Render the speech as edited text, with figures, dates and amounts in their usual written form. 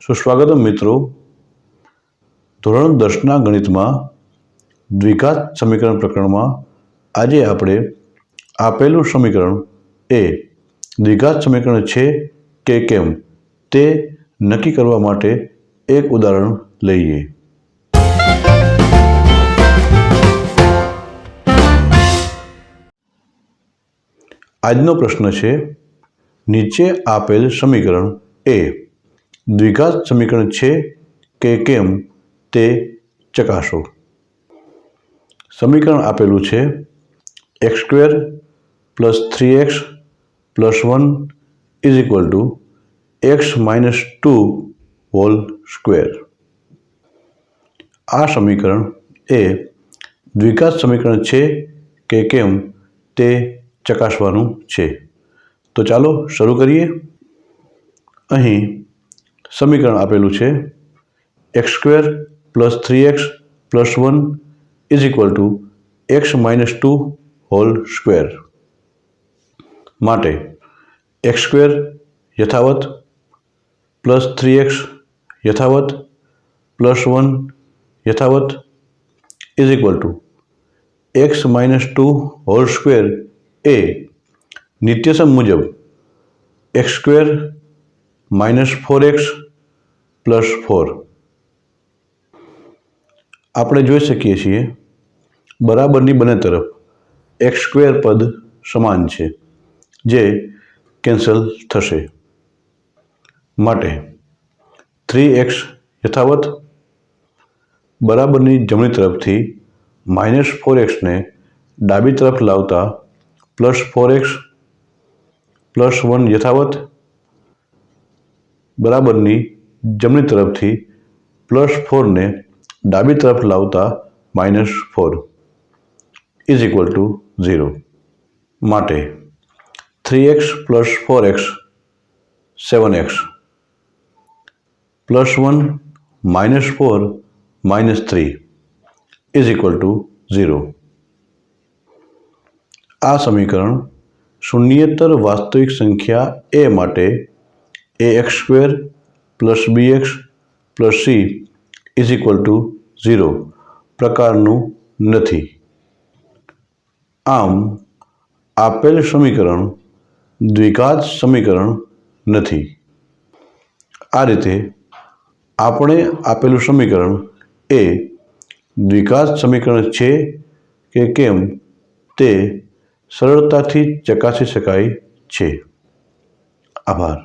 સુસ્વાગતમ મિત્રો. ધોરણ 10ના ગણિતમાં દ્વિઘાત સમીકરણ પ્રકરણમાં આજે આપણે આપેલું સમીકરણ એ દ્વિઘાત સમીકરણ છે કે કેમ તે નક્કી કરવા માટે એક ઉદાહરણ લઈએ. આજનો પ્રશ્ન છે, નીચે આપેલ સમીકરણ એ દ્વિઘાત સમીકરણ છે કે કેમ તે ચકાસો. સમીકરણ આપેલું છે x² + 3x + 1 = x - 2 whole square. આ સમીકરણ એ દ્વિઘાત સમીકરણ છે કે કેમ તે ચકાસવાનું છે. તો ચાલો શરૂ કરીએ. અહીં સમીકરણ આપેલું છે x² + 3x + 1 = x - 2 whole square. માટે x² યથાવત, +3x યથાવત, +1 યથાવત = x - 2 હોલ સ્ક્વેર એ નિત્યસમ મુજબ x² - 4x + 4. આપણે જોઈ શકીએ છીએ બરાબરની બંને તરફ x² પદ સમાન છે, જે કેન્સલ થશે. માટે 3x યથાવત, બરાબરની જમણી તરફથી -4x ને ડાબી તરફ લાવતા +4x, +1 યથાવત, બરાબરની જમણી તરફથી +4 ને ડાબી તરફ લાવતા -4 = 0. માટે 3x + 4x 7x, +1 - 4 - 3 = 0. આ સમીકરણ શૂન્યેતર વાસ્તવિક સંખ્યા a માટે ax² + bx + c = 0 પ્રકારનું નથી. આમ આપેલ સમીકરણ દ્વિઘાત સમીકરણ નથી. આ રીતે આપણે આપેલું સમીકરણ એ દ્વિઘાત સમીકરણ છે કે કેમ તે સરળતાથી ચકાસી શકાય છે. આભાર.